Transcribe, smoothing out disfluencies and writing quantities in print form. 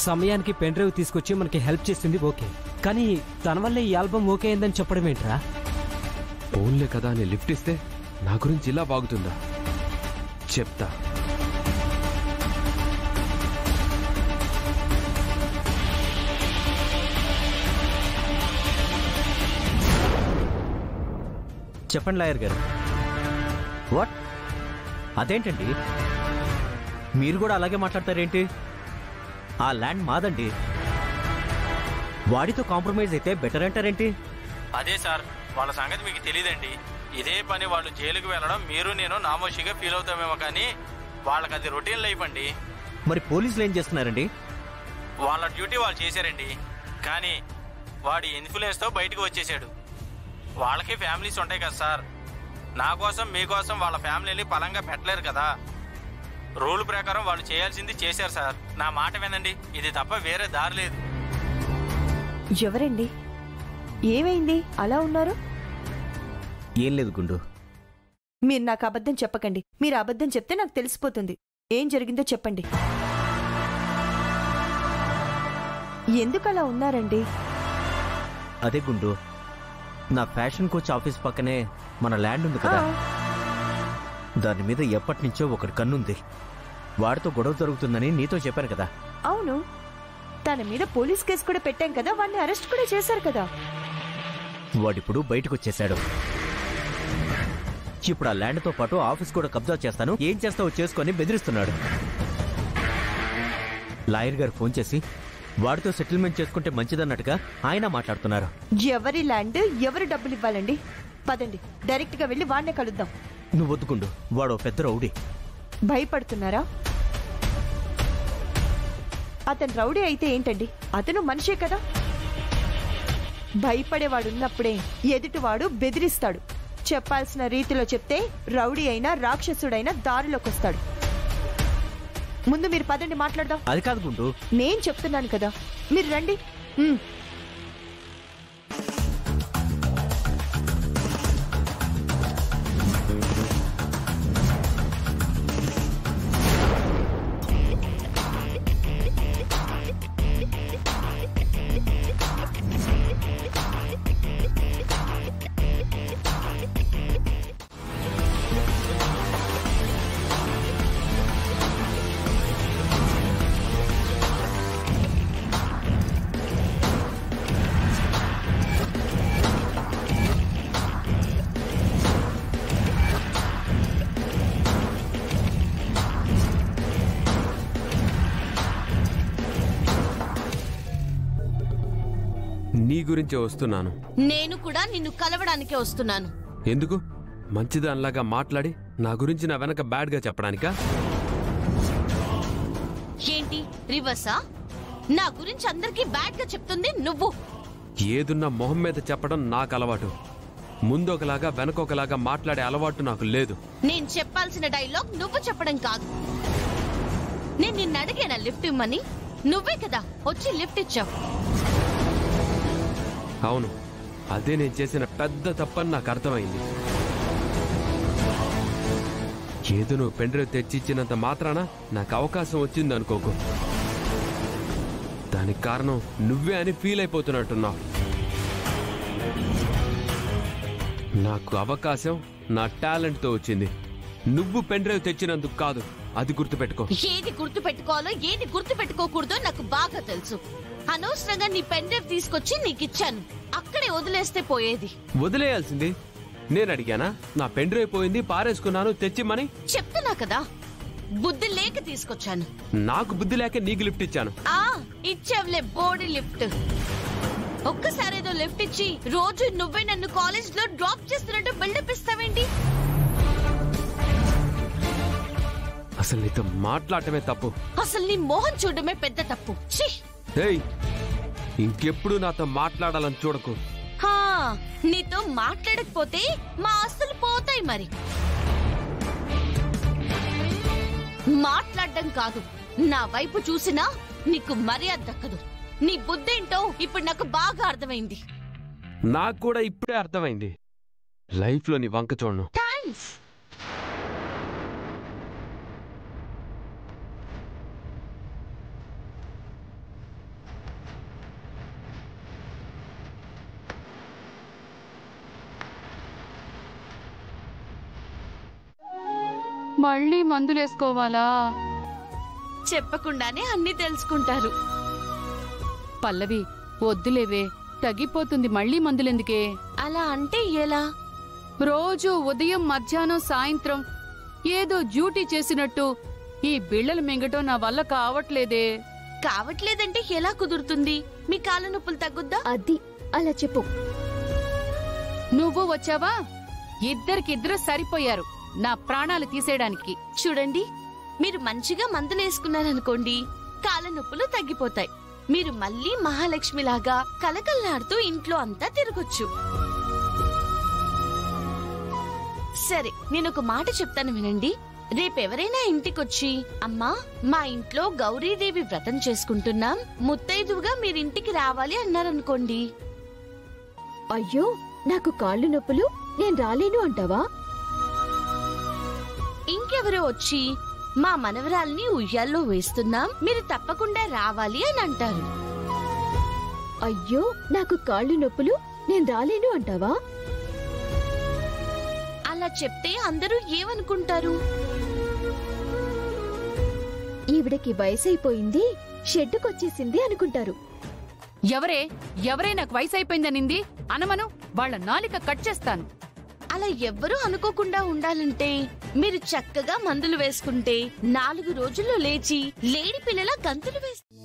సమయానికి pen drive తీసుకొచ్చి మనకి హెల్ప్ చేసింది ఓకే, కానీ తన వల్ల ఈ ఆల్బమ్ ఓకే అయిందని చెప్పడం ఏంట్రా? ఫోన్లే కదా అని లిఫ్ట్ ఇస్తే నా గురించి ఇలా బాగుతుందా? చెప్తా. చెప్పండి లాయర్ గారు. వాట్? అదేంటండి మీరు కూడా అలాగే మాట్లాడతారేంటి? ఆ ల్యాండ్ మాదండి, వాడితో కాంప్రమైజ్ అయితే బెటర్ అంటారేంటి? అదే సార్, వాళ్ళ సంగతి మీకు తెలియదండి. ఇదే పని వాళ్ళు జైలుకి వెళ్ళడం మీరు నేను నామోషిగా ఫీల్ అవుతామేమో, కానీ వాళ్ళకి అది రొటీన్ లైఫ్ అండి. మరి పోలీసులు ఏం చేస్తున్నారండి? వాళ్ళ డ్యూటీ వాళ్ళు చేశారండి, కానీ వాడి ఇన్ఫ్లుయెన్స్తో బయటకు వచ్చేసాడు. వాళ్ళకి ఫ్యామిలీస్ ఉంటాయి కదా సార్, నా కోసం మీకోసం వాళ్ళ ఫ్యామిలీని పలంగా పెట్టలేరు కదా. రూల్ ప్రకారం వాళ్ళు చేయాల్సింది చేశారు సార్. నా మాట వినండి, ఇది తప్ప వేరే దారి లేదు. ఎవరండి? ఏమైంది అలా ఉన్నారు? ఏం లేదు గుండు. మీరు నాకు అబద్ధం చెప్పకండి. మీరు అబద్ధం చెప్తే నాకు తెలిసిపోతుంది. ఏం జరిగిందో చెప్పండి. ఎందుకు అలా ఉన్నారండి? అదే గుండు, నా ఫ్యాషన్ కోచ్ ఆఫీస్ పక్కనే మన ల్యాండ్ ఉంది కదా, దాని మీద ఎప్పటి నుంచో ఒకటి కన్నుంది. వాడితో గొడవ జరుగుతుందని నీతో చెప్పాను కదా. అవును, తన మీద పోలీస్ కేసు కూడా పెట్టాం కదా, వాడిని అరెస్ట్ కూడా చేశారు కదా. వాడిప్పుడు బయటకు వచ్చేశాడు. ఇప్పుడు ఆ ల్యాండ్తో పాటు ఆఫీస్ కూడా కబ్జా చేస్తాను, ఏం చేస్తావో చేసుకొని బెదిరిస్తున్నాడు. లాయర్ గారు ఫోన్ చేసి వాడితో సెటిల్మెంట్ చేసుకుంటే మంచిదన్నట్టుగా ఆయన మాట్లాడుతున్నారు. ఎవరి ల్యాండ్ ఎవరు డబ్బులు ఇవ్వాలండి? పదండి, డైరెక్ట్ గా వెళ్ళి వాడినే కలుద్దాం. నువ్వు వద్దుకుండు, వాడు పెద్ద రౌడీ. భయపడుతున్నారా? అతను రౌడీ అయితే ఏంటండి, అతను మనిషే కదా. భయపడేవాడున్నప్పుడే ఎదుటివాడు బెదిరిస్తాడు. చెప్పాల్సిన రీతిలో చెప్తే రౌడీ అయినా రాక్షసుడైనా దారిలోకి వస్తాడు. ముందు మీరు పదండి, మాట్లాడదాం. అది కాదు గుండు, నేను చెప్తున్నాను కదా, మీరు రండి. నీ గురించే వస్తున్నాను. నేను కూడా నిన్ను కలవడానికే వస్తున్నాను. ఎందుకు? మంచిదానిలాగా మాట్లాడి నా గురించి నా వెనక బ్యాడ్ గా చెప్పడానికా? ఏంటి రివర్సా? నా గురించి అందరికీ బ్యాడ్ గా చెప్తుంది నువ్వు. ఏదున్నా మొహం మీద చెప్పడం నాకు అలవాటు. ముందొకలాగా వెనకొకలాగా మాట్లాడే అలవాటు నాకు లేదు. నేను చెప్పాల్సిన డైలాగ్ నువ్వు చెప్పడం కాదు. నేను నిన్ను అడిగానా లిఫ్ట్ ఇమ్మని? నువ్వే కదా వచ్చి లిఫ్ట్ ఇచ్చావు. అవును, అదే నేను చేసిన పెద్ద తప్పని నాకు అర్థమైంది. ఏదో నువ్వు పెన్ డ్రైవ్ తెచ్చిచ్చినంత మాత్రాన నాకు అవకాశం వచ్చింది అనుకోకు. దానికి కారణం నువ్వే అని ఫీల్ అయిపోతున్నట్టున్నావు. నాకు అవకాశం నా టాలెంట్తో వచ్చింది, నువ్వు పెన్ డ్రైవ్ తెచ్చినందుకు కాదు. అది గుర్తుపెట్టుకో. ఏది గుర్తు పెట్టుకోవాలో ఏది గుర్తు పెట్టుకోకూడదో నాకు బాగా తెలుసు. అనవసరంగా నీ పెన్ డ్రైవ్ తీసుకొచ్చి నీకు ఇచ్చాను, అక్కడే వదిలేస్తే పోయేది. వదిలేయాల్సింది నేను అడిగానా? నా పెన్ డ్రైవ్ పోయింది, పారేసుకున్నాను, తెచ్చిమ్మని చెప్తున్నా కదా. బుద్ధి లేక తీసుకొచ్చాను. నాకు బుద్ధి లేక నీకు లిఫ్ట్ ఇచ్చాను. ఇచ్చావులే బోడీ లిఫ్ట్. ఒక్కసారి ఏదో లిఫ్ట్ ఇచ్చి రోజు నువ్వే నన్ను కాలేజ్ లో డ్రాప్ చేస్తున్నట్టు బిల్డప్ ఇస్తావేంటి? అసలు నీతో మాట్లాడటమే తప్పు. అసలు నీ మోహన్ చూడటమే పెద్ద తప్పు. ఇంకెప్పుడు నాతో మాట్లాడాలని చూడకు. నీతో మాట్లాడకపోతే మా ఆస్తులు పోతాయి. మరి మాట్లాడడం కాదు, నా వైపు చూసినా నీకు మర్యాద దక్కదు. నీ బుద్ధేంటో ఇప్పుడు నాకు బాగా అర్థమైంది. నాకు కూడా ఇప్పుడే అర్థమైంది. లైఫ్ లో నీ వంక చూడను. థాంక్స్. మళ్ళీ మందులేసుకోవాలా? చెప్పకుండానే అన్ని తెలుసుకుంటారు. పల్లవి, వద్దులేవే, తగ్గిపోతుంది. మళ్ళీ మందులెందుకే? అలా అంటే ఎలా? రోజు ఉదయం, మధ్యాహ్నం, సాయంత్రం ఏదో డ్యూటీ చేసినట్టు ఈ బిళ్ళలు మింగటం నా వల్ల కావట్లేదే. కావట్లేదంటే ఎలా కుదురుతుంది? మీ కాళ్ళ నొప్పులు తగ్గుద్దా? అది అలా చెప్పు. నువ్వు వచ్చావా? ఇద్దరికిద్దరు సరిపోయారు నా ప్రాణాలు తీసేయడానికి. చూడండి, మీరు మంచిగా మందులేసుకున్నారనుకోండి, కాళ్ళ నొప్పులు తగ్గిపోతాయి. మీరు మళ్ళీ మహాలక్ష్మిలాగా కలకల్లాడుతూ ఇంట్లో అంతా తిరగొచ్చు. సరే, నేనొక మాట చెప్తాను వినండి. రేపెవరైనా ఇంటికొచ్చి, అమ్మా మా ఇంట్లో గౌరీదేవి వ్రతం చేసుకుంటున్నాం, ముత్తైదువుగా మీరింటికి రావాలి అన్నారనుకోండి. అయ్యో, నాకు కాళ్ళు నొప్పులు, నేను రాలేను అంటావా? ఇంకెవరో వచ్చి, మా మనవరాల్ని ఉయ్యాల్లో వేస్తున్నాం, మీరు తప్పకుండా రావాలి అని అంటారు. అయ్యో, నాకు కాళ్ళు నొప్పులు, నేను రాలేను అంటావా? అలా చెప్తే అందరూ ఏమనుకుంటారు? ఈవిడకి వయసైపోయింది, షెడ్డుకొచ్చేసింది అనుకుంటారు. ఎవరే నాకు వయసు అయిపోయిందనింది అనమను, వాళ్ళ నాలిక కట్ చేస్తాను. అలా ఎవ్వరూ అనుకోకుండా ఉండాలంటే మీరు చక్కగా మందులు వేసుకుంటే 4 రోజుల్లో లేచి లేడి పిల్లల గంతులు వేస్తారు.